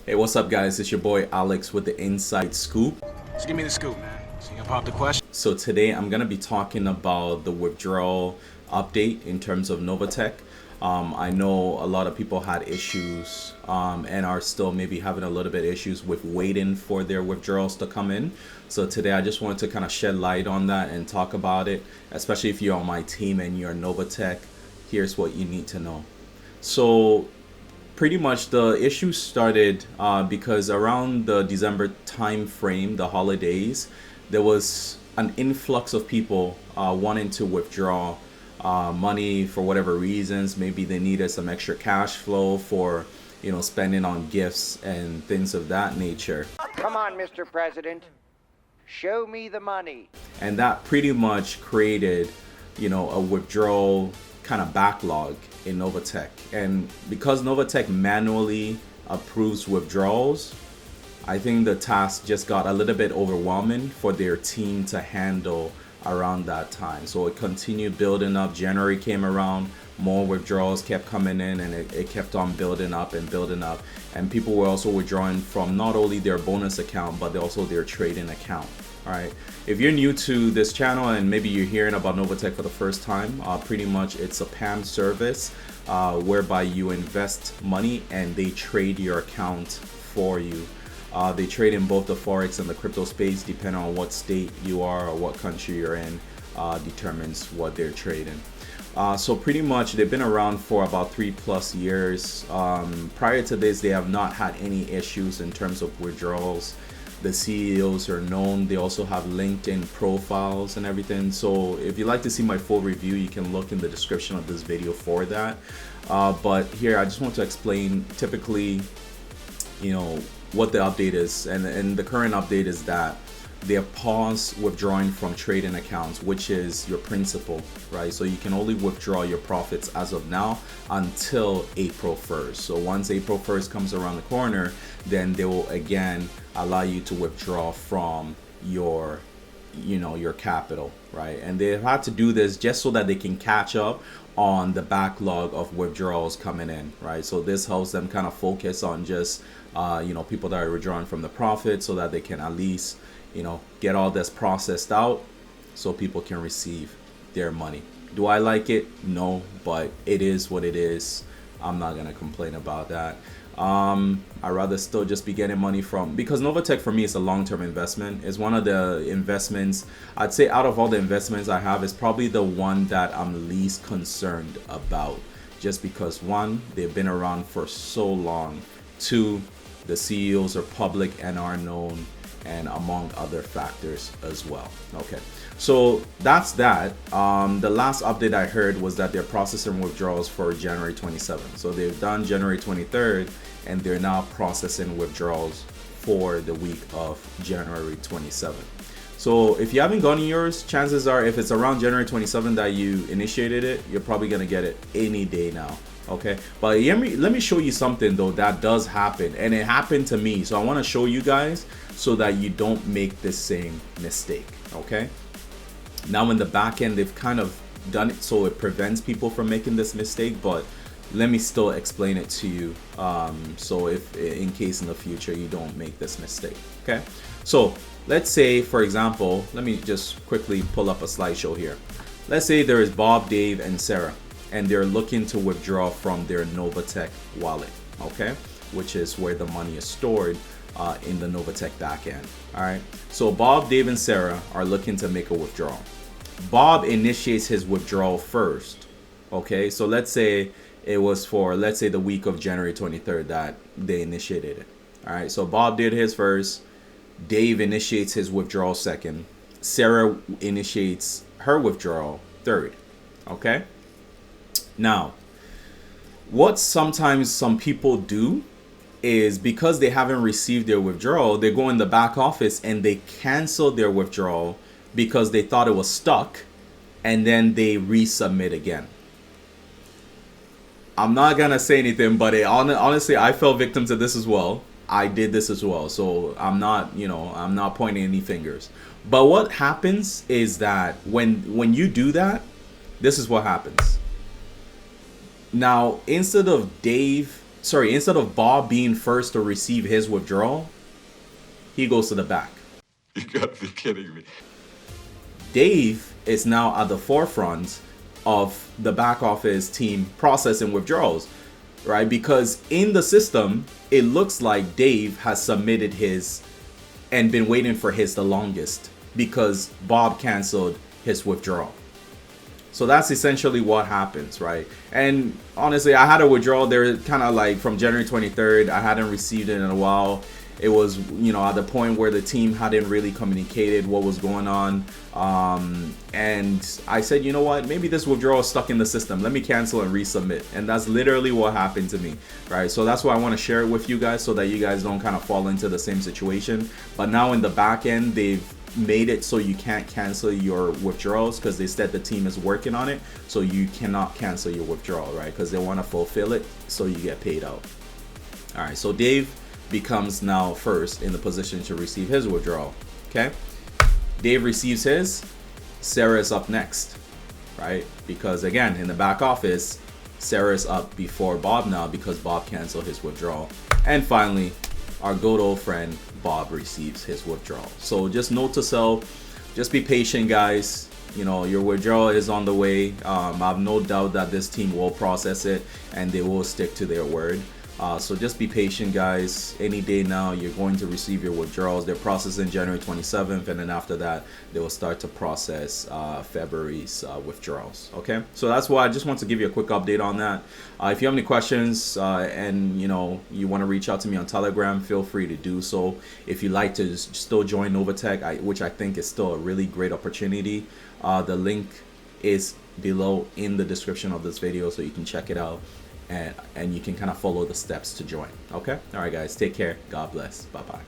Hey, what's up, guys? It's your boy Alex with the Inside Scoop. Just give me the scoop, man. So you can pop the question. So today I'm gonna be talking about the withdrawal update in terms of Novatech. I know a lot of people had issues and are still maybe having a little bit issues with waiting for their withdrawals to come in. So today I just wanted to kind of shed light on that and talk about it, especially if you're on my team and you're Novatech. Here's what you need to know. So pretty much the issue started because around the December time frame, the holidays, there was an influx of people wanting to withdraw money for whatever reasons. Maybe they needed some extra cash flow for, spending on gifts and things of that nature. Come on, Mr. President. Show me the money. And that pretty much created, a withdrawal kind of backlog in Novatech. And because Novatech manually approves withdrawals, I think the task just got a little bit overwhelming for their team to handle around that time. So it continued building up. January came around, more withdrawals kept coming in, and it kept on building up and building up. And people were also withdrawing from not only their bonus account, but also their trading account. All right. If you're new to this channel and maybe you're hearing about Novatech for the first time, pretty much it's a PAM service whereby you invest money and they trade your account for you. They trade in both the Forex and the crypto space, depending on what state you are or what country you're in, determines what they're trading. So pretty much they've been around for about 3+ years. Prior to this, they have not had any issues in terms of withdrawals. The CEOs are known. They also have LinkedIn profiles and everything. So if you'd like to see my full review, you can look in the description of this video for that. But here, I just want to explain typically, what the update is. And the current update is that they have paused withdrawing from trading accounts, which is your principal, right? So you can only withdraw your profits as of now until April 1st. So once April 1st comes around the corner, then they will again allow you to withdraw from your capital, right? And they've had to do this just so that they can catch up on the backlog of withdrawals coming in, right? So this helps them kind of focus on just people that are withdrawing from the profit, so that they can at least get all this processed out so people can receive their money. Do I like it? No, but it is what it is. I'm not gonna complain about that. I'd rather still just be getting money from, because Novatech for me is a long-term investment. It's one of the investments, I'd say out of all the investments I have, is probably the one that I'm least concerned about, just because one, they've been around for so long. Two, the CEOs are public and are known, and among other factors as well. Okay, so that's that. The last update I heard was that they're processing withdrawals for January 27th. So they've done January 23rd, and they're now processing withdrawals for the week of January 27th. So if you haven't gotten yours, chances are if it's around January 27th that you initiated it, you're probably gonna get it any day now. Okay, but let me show you something though that does happen, and it happened to me. So I want to show you guys so that you don't make the same mistake. Okay, now in the back end they've kind of done it so it prevents people from making this mistake, but let me still explain it to you, so if in case in the future you don't make this mistake. Okay, so let's say, for example, let me just quickly pull up a slideshow here. Let's say there is Bob, Dave, and Sarah, and they're looking to withdraw from their Novatech wallet, okay, which is where the money is stored in the Novatech backend. All right, so Bob, Dave, and Sarah are looking to make a withdrawal. Bob initiates his withdrawal first. Okay, so let's say it was for, let's say, the week of January 23rd that they initiated it. All right, so Bob did his first, Dave initiates his withdrawal second, Sarah initiates her withdrawal third. Okay, now what sometimes some people do is, because they haven't received their withdrawal, they go in the back office and they cancel their withdrawal because they thought it was stuck, and then they resubmit again. I'm not gonna say anything, but honestly, I fell victim to this as well. I did this as well, so I'm not pointing any fingers. But what happens is that when you do that, this is what happens. Now, instead of Dave instead of Bob being first to receive his withdrawal, he goes to the back. You gotta be kidding me. Dave is now at the forefront of the back office team processing withdrawals, right? Because in the system, it looks like Dave has submitted his and been waiting for his the longest because Bob canceled his withdrawal. So that's essentially what happens, right? And honestly, I had a withdrawal there kind of like from January 23rd. I hadn't received it in a while. It was, you know, at the point where the team hadn't really communicated what was going on. And I said, you know what, maybe this withdrawal is stuck in the system. Let me cancel and resubmit. And that's literally what happened to me, right? So that's why I want to share it with you guys so that you guys don't kind of fall into the same situation. But now in the back end, they've made it so you can't cancel your withdrawals because they said the team is working on it. So you cannot cancel your withdrawal, right? Because they want to fulfill it so you get paid out. All right, so Dave becomes now first in the position to receive his withdrawal. Okay, Dave receives his. Sarah is up next, right? Because again, in the back office, Sarah is up before Bob now because Bob canceled his withdrawal. And finally, our good old friend Bob receives his withdrawal. So just note to self, just be patient, guys. You know, your withdrawal is on the way. I have no doubt that this team will process it and they will stick to their word. So just be patient, guys. Any day now, you're going to receive your withdrawals. They're processing January 27th, and then after that, they will start to process February's withdrawals. Okay, so that's why I just want to give you a quick update on that. If you have any questions and you want to reach out to me on Telegram, feel free to do so. If you like to still join Novatech, which I think is still a really great opportunity, the link is below in the description of this video, so you can check it out. And you can kind of follow the steps to join. Okay, all right guys, take care, God bless, bye bye.